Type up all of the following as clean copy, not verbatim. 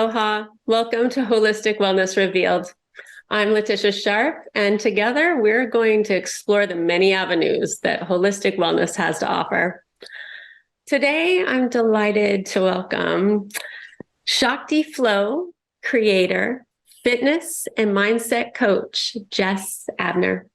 Aloha. Welcome to Holistic Wellness Revealed. I'm Leticia Sharp, and together we're going to explore the many avenues that holistic wellness has to offer. Today, I'm delighted to welcome Shakti Flow creator, fitness and mindset coach, Jess Abner.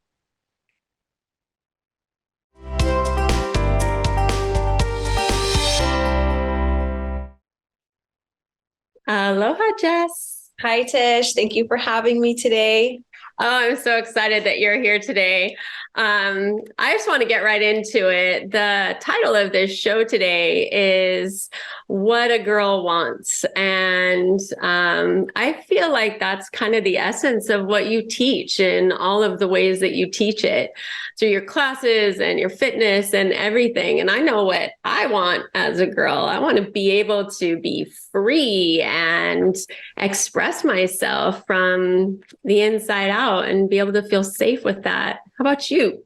Aloha, Jess. Hi, Tish. Thank you for having me today. Oh, I'm so excited that you're here today. I just want to get right into it. The title of this show today is What a Girl Wants. And I feel like that's kind of the essence of what you teach in all of the ways that you teach it through your classes and your fitness and everything. And I know what I want as a girl. I want to be able to be free and express myself from the inside out and be able to feel safe with that. How about you?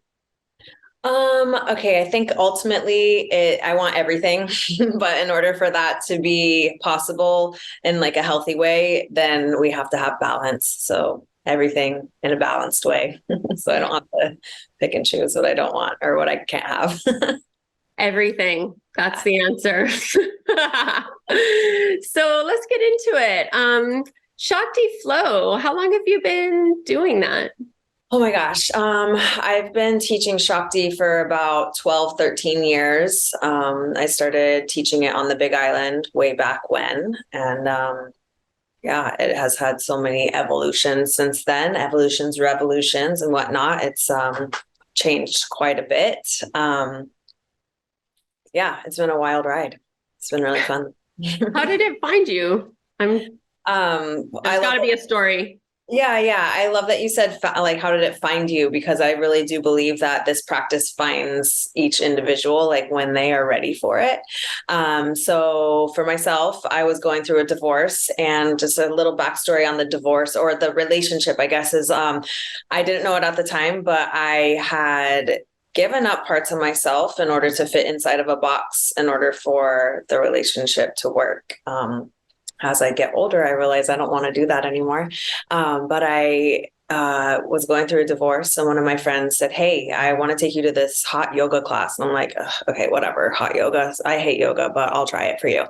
Okay, I think ultimately I want everything, but in order for that to be possible in like a healthy way, then we have to have balance. So everything in a balanced way. So I don't have to pick and choose what I don't want or what I can't have. Everything. That's the answer. So let's get into it. Shakti Flow, how long have you been doing that? Oh my gosh. I've been teaching Shakti for about 12, 13 years. I started teaching it on the Big Island way back when. And yeah, it has had so many evolutions since then, evolutions, revolutions, and whatnot. It's changed quite a bit. Yeah, it's been a wild ride. It's been really fun. How did it find you? There's got to be a story. Yeah. I love that you said, like, how did it find you? Because I really do believe that this practice finds each individual, like, when they are ready for it. So for myself, I was going through a divorce, and just a little backstory on the divorce or the relationship, I guess, is I didn't know it at the time, but I had given up parts of myself in order to fit inside of a box in order for the relationship to work. As I get older, I realize I don't want to do that anymore. But I was going through a divorce, and one of my friends said, "Hey, I want to take you to this hot yoga class." And I'm like, "Okay, whatever, hot yoga. I hate yoga, but I'll try it for you."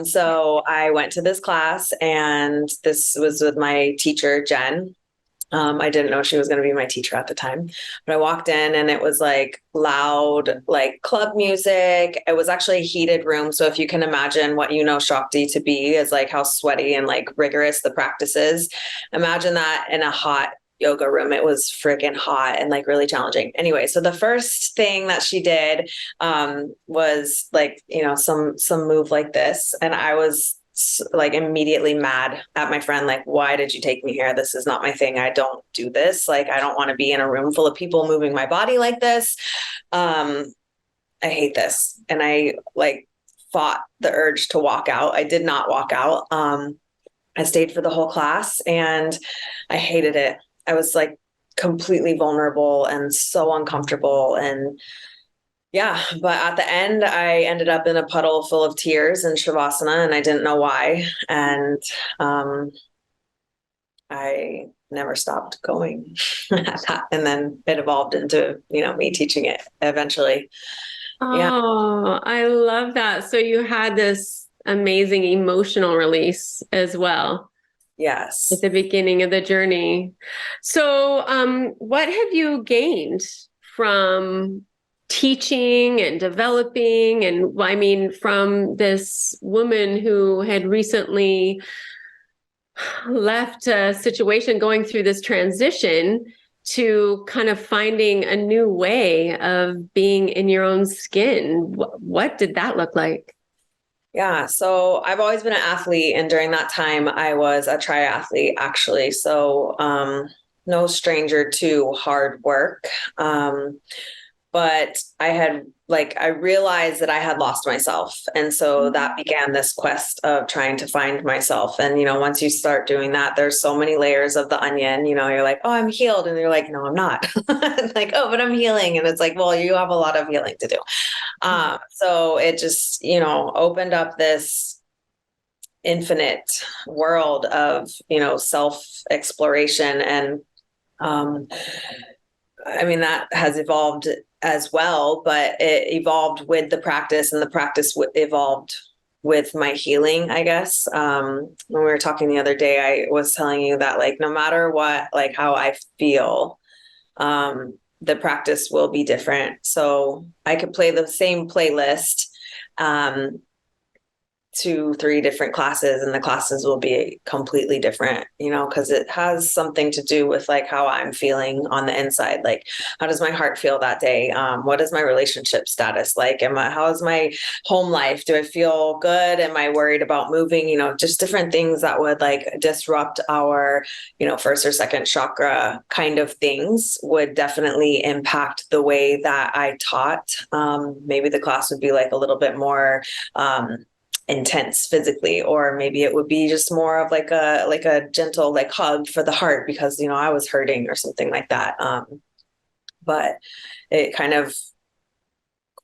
So I went to this class, and this was with my teacher, Jen. I didn't know she was going to be my teacher at the time, but I walked in and it was like loud, like club music. It was actually a heated room. So if you can imagine what you know Shakti to be is like how sweaty and like rigorous the practice is, imagine that in a hot yoga room. It was freaking hot and like really challenging. Anyway, so the first thing that she did was like, some move like this. And I was like immediately mad at my friend, like, why did you take me here? This is not my thing. I don't do this. Like, I don't want to be in a room full of people moving my body like this. I hate this. And I like fought the urge to walk out. I did not walk out. I stayed for the whole class and I hated it. I was like completely vulnerable and so uncomfortable. And yeah, but at the end, I ended up in a puddle full of tears in Shavasana, and I didn't know why. And I never stopped going. And then it evolved into, me teaching it eventually. Yeah. Oh, I love that. So you had this amazing emotional release as well Yes. at the beginning of the journey. So, what have you gained from teaching and developing? And I mean, from this woman who had recently left a situation going through this transition to kind of finding a new way of being in your own skin. What did that look like? Yeah. So I've always been an athlete. And during that time, I was a triathlete, actually. So no stranger to hard work. But I realized that I had lost myself. And so that began this quest of trying to find myself. And, once you start doing that, there's so many layers of the onion, you're like, oh, I'm healed. And you're like, no, I'm not. Like, oh, but I'm healing. And it's like, well, you have a lot of healing to do. So it just, opened up this infinite world of, self exploration. And I mean, that has evolved as well, but it evolved with the practice, and the practice evolved with my healing, I guess. When we were talking the other day, I was telling you that, like, no matter what, like how I feel, the practice will be different. So I could play the same playlist, 2-3 different classes, and the classes will be completely different, because it has something to do with like how I'm feeling on the inside. Like, how does my heart feel that day? What is my relationship status like? How is my home life? Do I feel good? Am I worried about moving? Just different things that would like disrupt our, first or second chakra kind of things would definitely impact the way that I taught. Maybe the class would be like a little bit more, intense physically, or maybe it would be just more of like a gentle like hug for the heart because I was hurting or something like that. But it kind of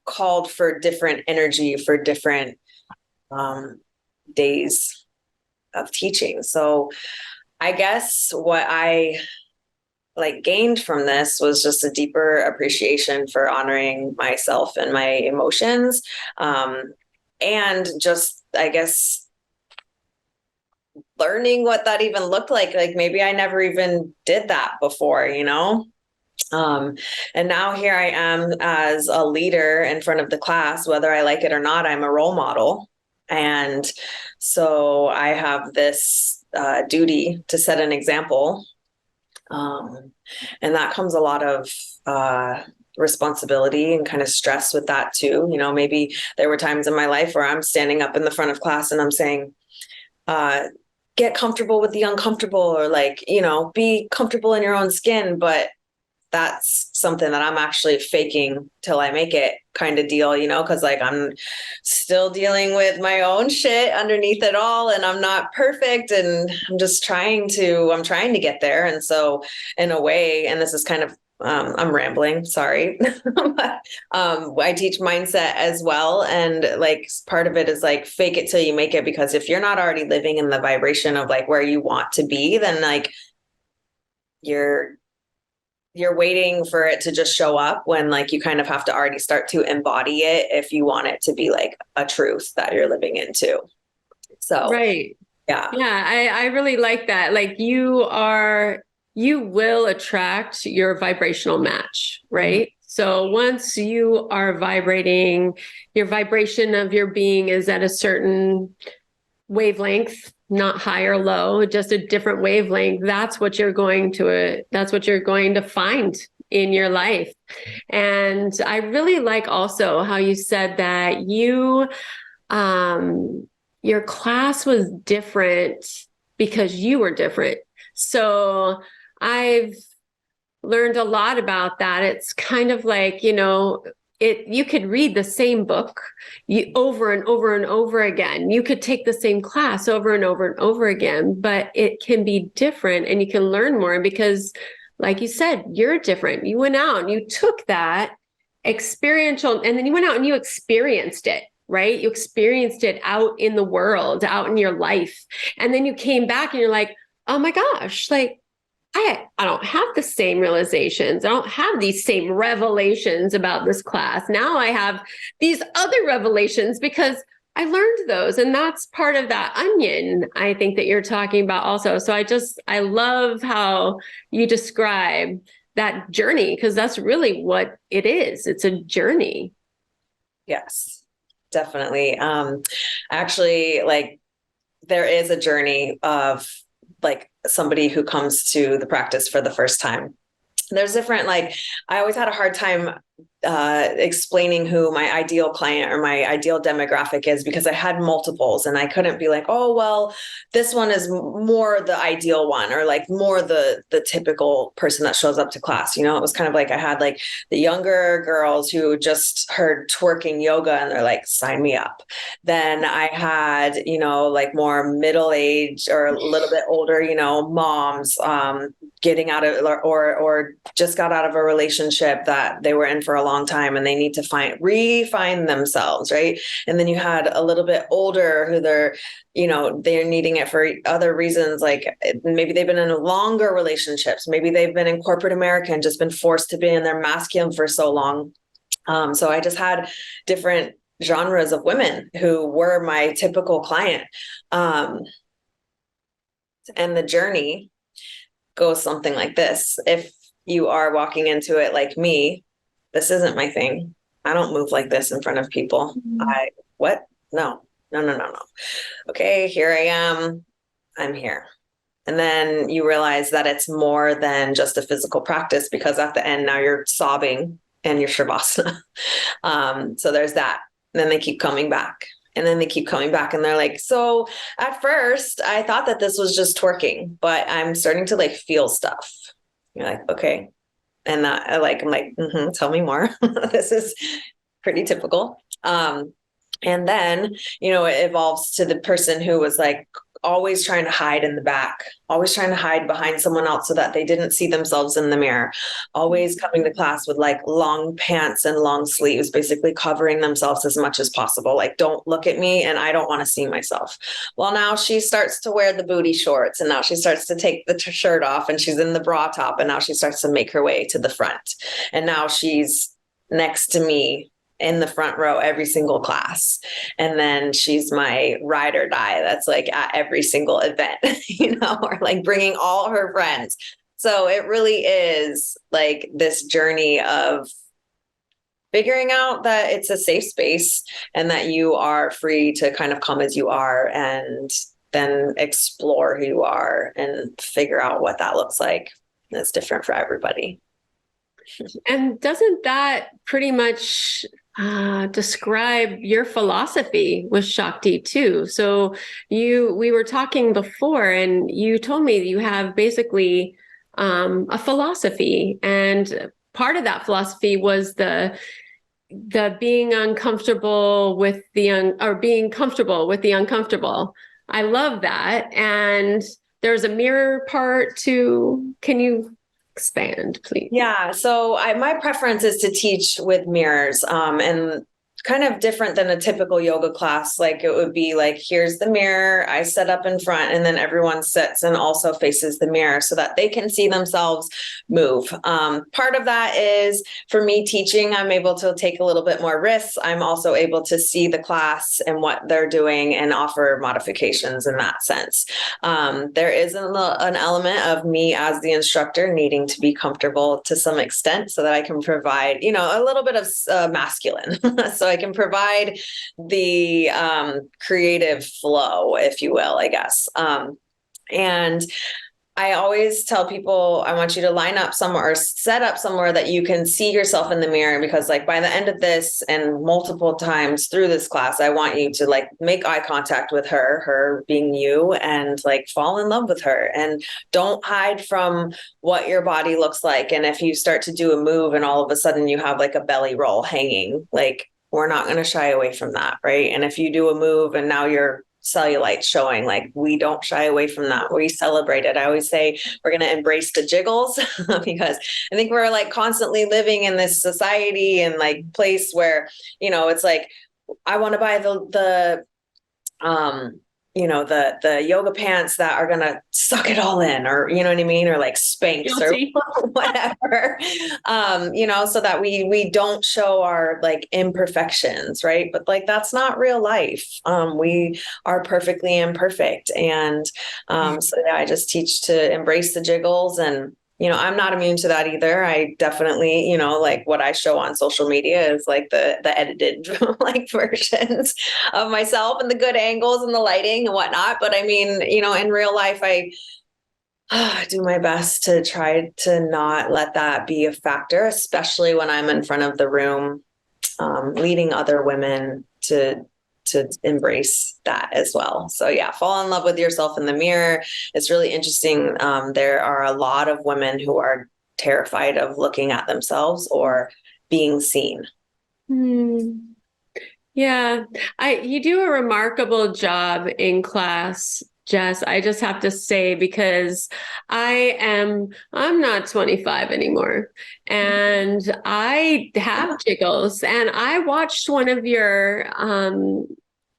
called for different energy for different days of teaching. So I guess what I like gained from this was just a deeper appreciation for honoring myself and my emotions. And just, I guess, learning what that even looked like. Like maybe I never even did that before, and now here I am as a leader in front of the class, whether I like it or not, I'm a role model. And so I have this duty to set an example. And that comes a lot of responsibility and kind of stress with that too. Maybe there were times in my life where I'm standing up in the front of class and I'm saying, get comfortable with the uncomfortable, or like, be comfortable in your own skin. But that's something that I'm actually faking till I make it kind of deal, because like I'm still dealing with my own shit underneath it all, and I'm not perfect, and I'm trying to get there. And so in a way, and this is kind of, I'm rambling, sorry. But, I teach mindset as well. And like part of it is like fake it till you make it, because if you're not already living in the vibration of like where you want to be, then like you're waiting for it to just show up, when like you kind of have to already start to embody it if you want it to be like a truth that you're living into. So, right. Yeah. I really like that. Like you will attract your vibrational match, right? Mm-hmm. So once you are vibrating, your vibration of your being is at a certain wavelength, not high or low, just a different wavelength. That's what you're going to find in your life. And I really like also how you said that your class was different because you were different. So I've learned a lot about that. It's kind of like, you could read the same book over and over and over again. You could take the same class over and over and over again, but it can be different and you can learn more because, like you said, you're different. You went out and you took that experiential, and then you went out and you experienced it, right? You experienced it out in the world, out in your life. And then you came back and you're like, oh my gosh, like, I don't have the same realizations. I don't have these same revelations about this class. Now I have these other revelations because I learned those. And that's part of that onion, I think, that you're talking about also. So I love how you describe that journey, because that's really what it is. It's a journey. Yes, definitely. Actually, like there is a journey of like somebody who comes to the practice for the first time. There's different, like, I always had a hard time explaining who my ideal client or my ideal demographic is, because I had multiples and I couldn't be like, oh, well, this one is more the ideal one, or like more the typical person that shows up to class. It was kind of like I had like the younger girls who just heard twerking yoga and they're like, sign me up. Then I had, like more middle-aged or a little bit older, moms getting out of or just got out of a relationship that they were in for a long time and they need to refine themselves, right? And then you had a little bit older who they're needing it for other reasons, like maybe they've been in longer relationships, maybe they've been in corporate America and just been forced to be in their masculine for so long. So I just had different genres of women who were my typical client. And the journey goes something like this. If you are walking into it like me, this isn't my thing. I don't move like this in front of people. What? No. Okay, here I am. I'm here. And then you realize that it's more than just a physical practice, because at the end now you're sobbing and you're shavasana. So there's that. And then they keep coming back. And then they keep coming back and they're like, so at first I thought that this was just twerking, but I'm starting to like feel stuff. You're like, okay. And I'm like, tell me more. This is pretty typical. And then, it evolves to the person who was like always trying to hide in the back, always trying to hide behind someone else so that they didn't see themselves in the mirror, always coming to class with like long pants and long sleeves, basically covering themselves as much as possible. Like, don't look at me and I don't want to see myself. Well, now she starts to wear the booty shorts and now she starts to take the shirt off and she's in the bra top and now she starts to make her way to the front. And now she's next to me in the front row every single class. And then she's my ride or die. That's like at every single event, or like bringing all her friends. So it really is like this journey of figuring out that it's a safe space and that you are free to kind of come as you are and then explore who you are and figure out what that looks like. It's different for everybody. And doesn't that pretty much describe your philosophy with Shakti too? So we were talking before and you told me you have basically a philosophy, and part of that philosophy was the being uncomfortable with or being comfortable with the uncomfortable. I love that. And there's a mirror part too. Can you expand, please? Yeah. So my preference is to teach with mirrors, and kind of different than a typical yoga class. Like it would be like, here's the mirror, I set up in front, and then everyone sits and also faces the mirror so that they can see themselves move. Part of that is for me teaching, I'm able to take a little bit more risks. I'm also able to see the class and what they're doing and offer modifications in that sense. There is an element of me as the instructor needing to be comfortable to some extent so that I can provide, a little bit of masculine. So I can provide the creative flow, if you will, I guess. And I always tell people, I want you to line up somewhere or set up somewhere that you can see yourself in the mirror, because like by the end of this and multiple times through this class, I want you to like make eye contact with her being you, and like fall in love with her, and don't hide from what your body looks like. And if you start to do a move and all of a sudden you have like a belly roll hanging, like we're not going to shy away from that, right? And if you do a move and now your cellulite showing, like we don't shy away from that. We celebrate it. I always say we're going to embrace the jiggles because I think we're like constantly living in this society and like place where, it's like, I want to buy the yoga pants that are going to suck it all in, or, you know what I mean? Or like Spanx or whatever, so that we don't show our like imperfections. Right. But like, that's not real life. We are perfectly imperfect. And so yeah, I just teach to embrace the jiggles, and I'm not immune to that either. I definitely, like what I show on social media is like the edited like versions of myself and the good angles and the lighting and whatnot. But I mean, in real life, I do my best to try to not let that be a factor, especially when I'm in front of the room, leading other women to embrace that as well. So yeah, fall in love with yourself in the mirror. It's really interesting. There are a lot of women who are terrified of looking at themselves or being seen. Yeah, you do a remarkable job in class Jess, I just have to say, because I'm not 25 anymore, and I have jiggles, and I watched one of your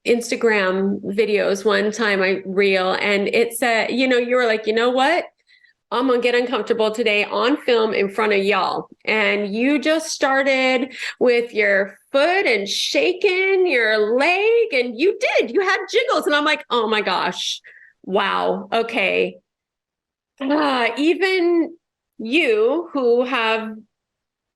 Instagram videos one time, I reel, and it said, you were like, you know what? I'm gonna get uncomfortable today on film in front of y'all. And you just started with your foot and shaking your leg, and you had jiggles. And I'm like, oh my gosh, wow, okay. Even you who have,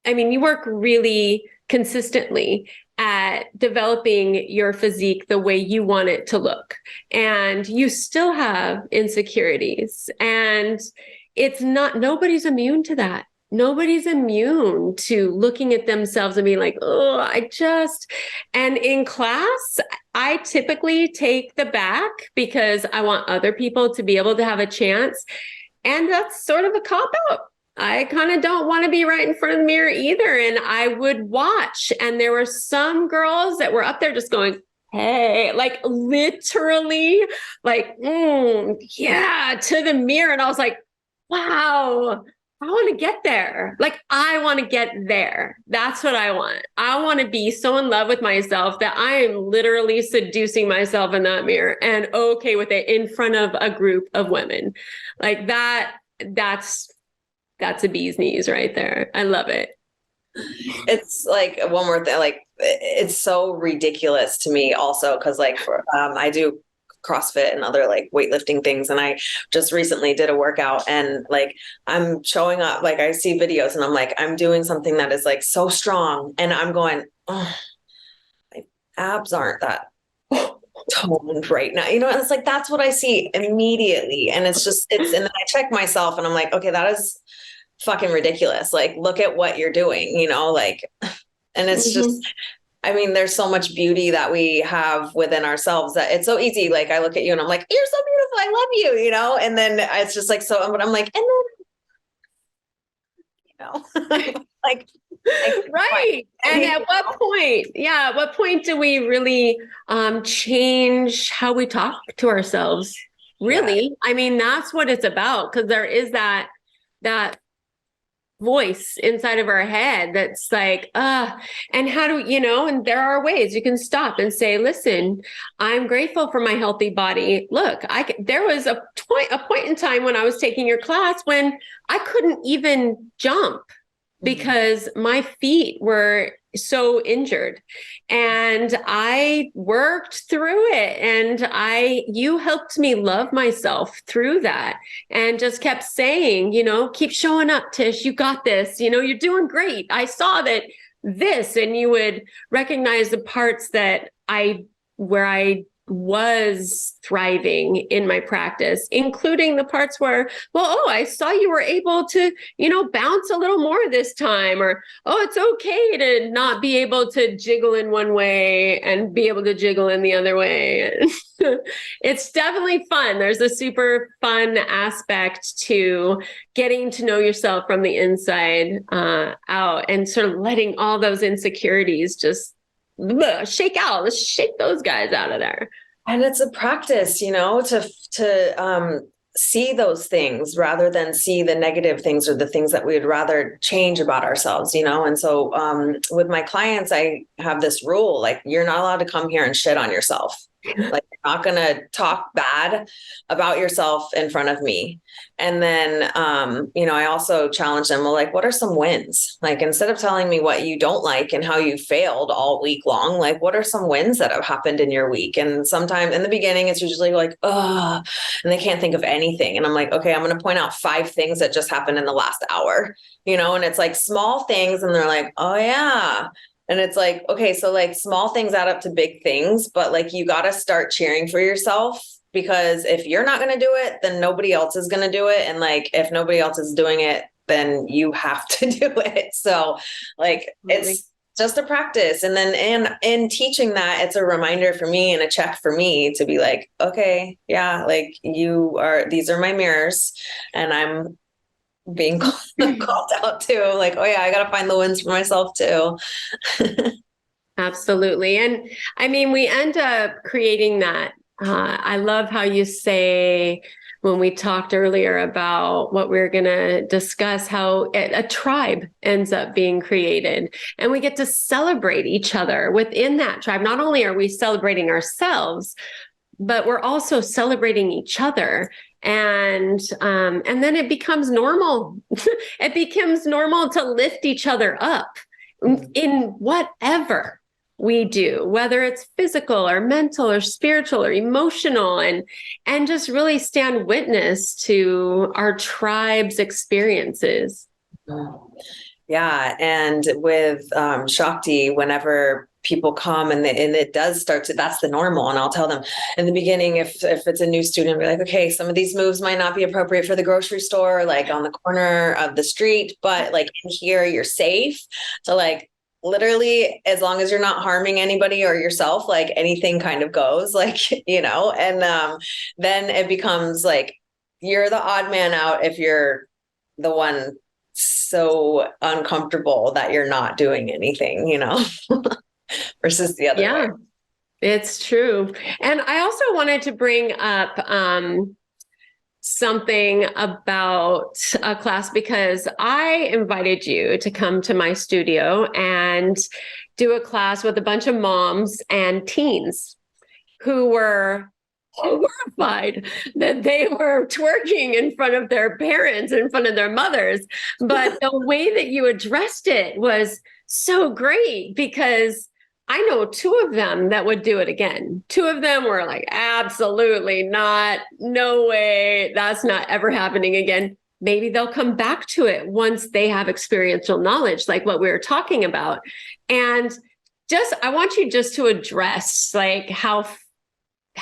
I mean, you work really consistently at developing your physique the way you want it to look. And you still have insecurities. And nobody's immune to that. Nobody's immune to looking at themselves and being like, oh, and in class, I typically take the back because I want other people to be able to have a chance. And that's sort of a cop out. I kind of don't want to be right in front of the mirror either. And I would watch. And there were some girls that were up there just going, hey, like literally, like, yeah, to the mirror. And I was like, wow, I want to get there. Like, I want to get there. That's what I want. I want to be so in love with myself that I am literally seducing myself in that mirror and okay with it in front of a group of women. Like that's a bee's knees right there. I love it. It's like one more thing, like it's so ridiculous to me also, because I do CrossFit and other like weightlifting things, and I just recently did a workout, and like I'm showing up, like I see videos and I'm like, I'm doing something that is like so strong, and I'm going, oh, my abs aren't that toned right now, and it's like that's what I see immediately, and and then I check myself and I'm like, okay, that is fucking ridiculous. Like, look at what you're doing, like, and it's just, I mean, there's so much beauty that we have within ourselves that it's so easy. Like, I look at you and I'm like, you're so beautiful. I love you, and then it's just like, so, but I'm like, and then, like, right. And at what point do we really change how we talk to ourselves? Really? Yeah. I mean, that's what it's about, because there is that voice inside of our head that's like, and how do and there are ways you can stop and say, listen, I'm grateful for my healthy body. Look, there was a point in time when I was taking your class when I couldn't even jump because my feet were so injured, and I worked through it, and you helped me love myself through that, and just kept saying, keep showing up, Tish, you got this, you're doing great. I saw that this, and you would recognize the parts where I was thriving in my practice, including the parts where, I saw you were able to, bounce a little more this time, or, it's okay to not be able to jiggle in one way and be able to jiggle in the other way. It's definitely fun. There's a super fun aspect to getting to know yourself from the inside out, and sort of letting all those insecurities just shake out. Let's shake those guys out of there. And it's a practice, to see those things rather than see the negative things or the things that we would rather change about ourselves, And so with my clients, I have this rule, like, you're not allowed to come here and shit on yourself. Like, you're not going to talk bad about yourself in front of me. And then, I also challenge them, well, like, what are some wins? Like, instead of telling me what you don't like and how you failed all week long, like, what are some wins that have happened in your week? And sometimes in the beginning, it's usually like, and they can't think of anything. And I'm like, okay, I'm going to point out 5 things that just happened in the last hour, and it's like small things. And they're like, oh yeah. And it's like, okay, so like small things add up to big things, but like, you got to start cheering for yourself, because if you're not going to do it, then nobody else is going to do it. And like, if nobody else is doing it, then you have to do it. So like, it's just a practice. And then in teaching that, it's a reminder for me and a check for me to be like, okay, yeah, like these are my mirrors, and I'm being called out too. Like, oh yeah, I got to find the wins for myself too. Absolutely. And I mean, we end up creating that I love how you say, when we talked earlier about what we're going to discuss, how a tribe ends up being created and we get to celebrate each other within that tribe. Not only are we celebrating ourselves, but we're also celebrating each other. And then it becomes normal. It becomes normal to lift each other up in whatever we do, whether it's physical or mental or spiritual or emotional, and just really stand witness to our tribe's experiences. Yeah, and with Shakti, whenever people come and it does start to, that's the normal. And I'll tell them in the beginning, if it's a new student, be like, okay, some of these moves might not be appropriate for the grocery store, like on the corner of the street, but like in here, you're safe. So like, literally, as long as you're not harming anybody or yourself, like anything kind of goes, like, and then it becomes like you're the odd man out if you're the one so uncomfortable that you're not doing anything, versus the other way. It's true. And I also wanted to bring up something about a class, because I invited you to come to my studio and do a class with a bunch of moms and teens who were horrified that they were twerking in front of their parents, in front of their mothers. But the way that you addressed it was so great, because I know two of them that would do it again. Two of them were like, absolutely not. No way. That's not ever happening again. Maybe they'll come back to it once they have experiential knowledge, like what we were talking about. And I want you just to address like how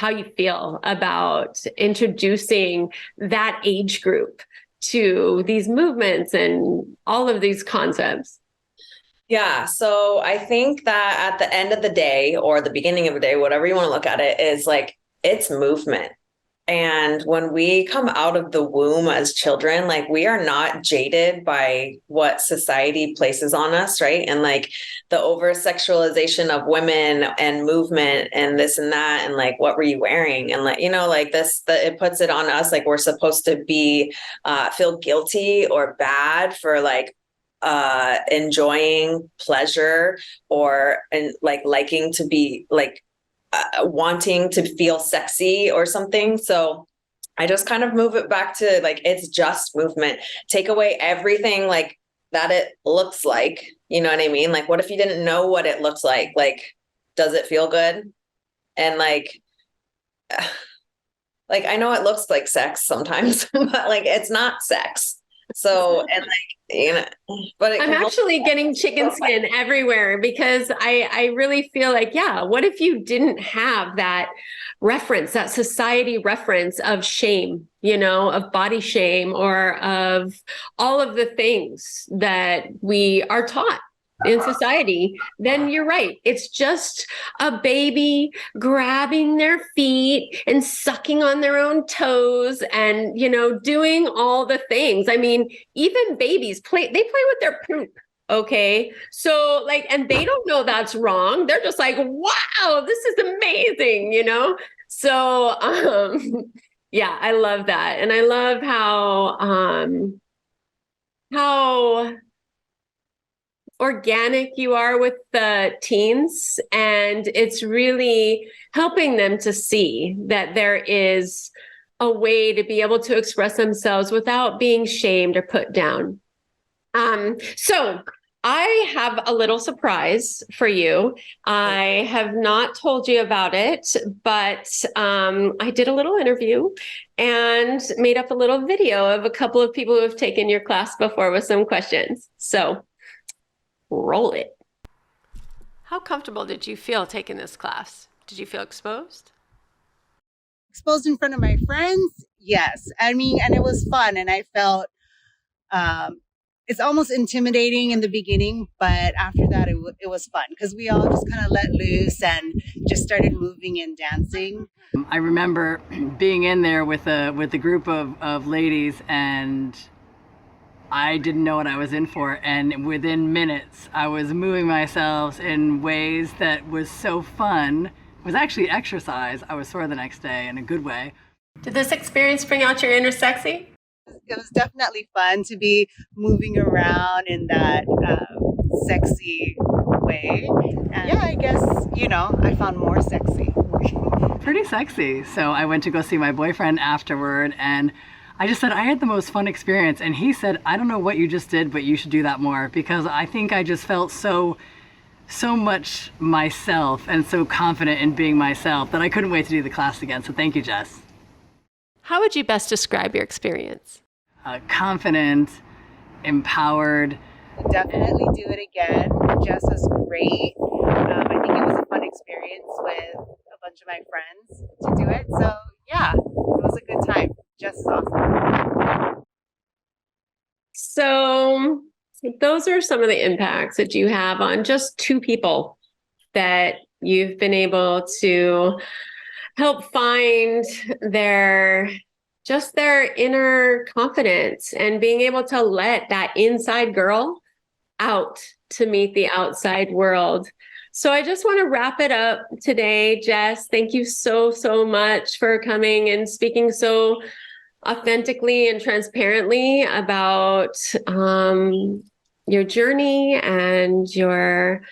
you feel about introducing that age group to these movements and all of these concepts. Yeah. So I think that at the end of the day, or the beginning of the day, whatever you want to look at it, is like, it's movement. And when we come out of the womb as children, like we are not jaded by what society places on us, right? And like the over sexualization of women and movement and this and that, and like, what were you wearing? And like, like it puts it on us. Like we're supposed to be, feel guilty or bad for like, enjoying pleasure and like liking to be like, wanting to feel sexy or something. So I just kind of move it back to like, it's just movement. Take away everything like that it looks like, you know what I mean? Like, what if you didn't know what it looks like? Like, does it feel good? And like I know it looks like sex sometimes, but like, it's not sex. So, and like, but I'm actually getting chicken skin everywhere, because I really feel like, what if you didn't have that reference, that society reference of shame, of body shame, or of all of the things that we are taught in society? Then you're right. It's just a baby grabbing their feet and sucking on their own toes and, doing all the things. I mean, even babies they play with their poop. Okay. So like, and they don't know that's wrong. They're just like, wow, this is amazing, So, yeah, I love that. And I love how organic you are with the teens, and it's really helping them to see that there is a way to be able to express themselves without being shamed or put down. So I have a little surprise for you. I have not told you about it, but I did a little interview and made up a little video of a couple of people who have taken your class before with some questions. So roll it. How comfortable did you feel taking this class? Did you feel exposed? Exposed in front of my friends? Yes. I mean, and it was fun. And I felt it's almost intimidating in the beginning, but after that, it was fun because we all just kind of let loose and just started moving and dancing. I remember being in there with a group of ladies, and I didn't know what I was in for, and within minutes I was moving myself in ways that was so fun was actually exercise. I was sore the next day in a good way. Did this experience bring out your inner sexy? It was definitely fun to be moving around in that sexy way. And yeah, I guess, I found more sexy. Pretty sexy. So I went to go see my boyfriend afterward, and I just said I had the most fun experience. And he said, I don't know what you just did, but you should do that more, because I think I just felt so much myself and so confident in being myself that I couldn't wait to do the class again. So thank you, Jess. How would you best describe your experience? Confident, empowered. Definitely do it again. Jess was great. I think it was a fun experience with a bunch of my friends to do it. So yeah, it was a good time. Jess is awesome. So those are some of the impacts that you have on just two people that you've been able to help find their inner confidence and being able to let that inside girl out to meet the outside world. So I just want to wrap it up today, Jess. Thank you so much for coming and speaking so authentically and transparently about your journey and your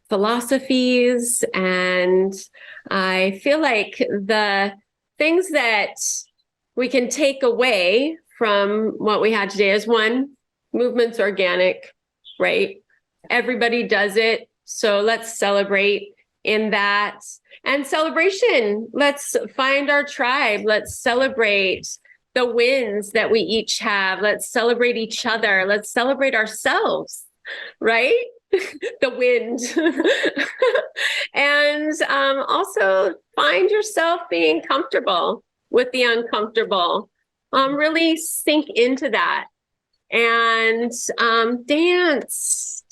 philosophies. And I feel like the things that we can take away from what we had today is, one, movement's organic, right? Everybody does it. So let's celebrate in that. And celebration, let's find our tribe. Let's celebrate the wins that we each have. Let's celebrate each other. Let's celebrate ourselves, right? The wind. And also find yourself being comfortable with the uncomfortable. Really sink into that and dance,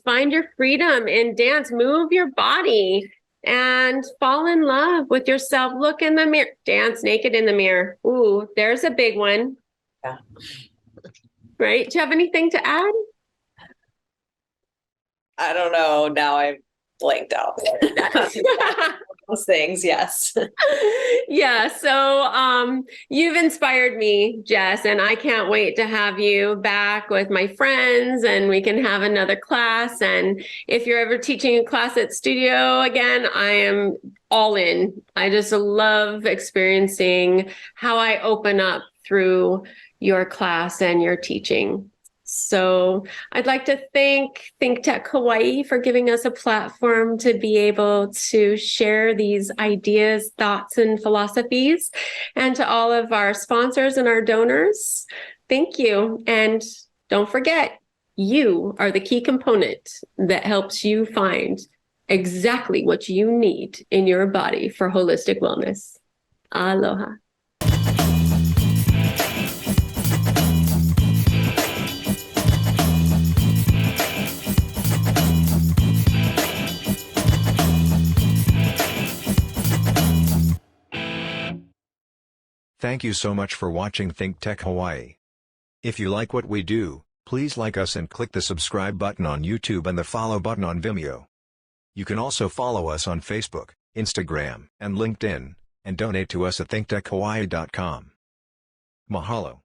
find your freedom in dance, move your body and fall in love with yourself. Look in the mirror, dance naked in the mirror. Ooh, there's a big one. Yeah. Right? Do you have anything to add? I don't know. Now I blanked out. Those things, yes. Yeah. So you've inspired me, Jess, and I can't wait to have you back with my friends and we can have another class. And if you're ever teaching a class at studio again, I am all in. I just love experiencing how I open up through your class and your teaching. So I'd like to thank ThinkTech Hawaii for giving us a platform to be able to share these ideas, thoughts, and philosophies. And to all of our sponsors and our donors, thank you. And don't forget, you are the key component that helps you find exactly what you need in your body for holistic wellness. Aloha. Thank you so much for watching ThinkTech Hawaii. If you like what we do, please like us and click the subscribe button on YouTube and the follow button on Vimeo. You can also follow us on Facebook, Instagram, and LinkedIn, and donate to us at thinktechhawaii.com. Mahalo.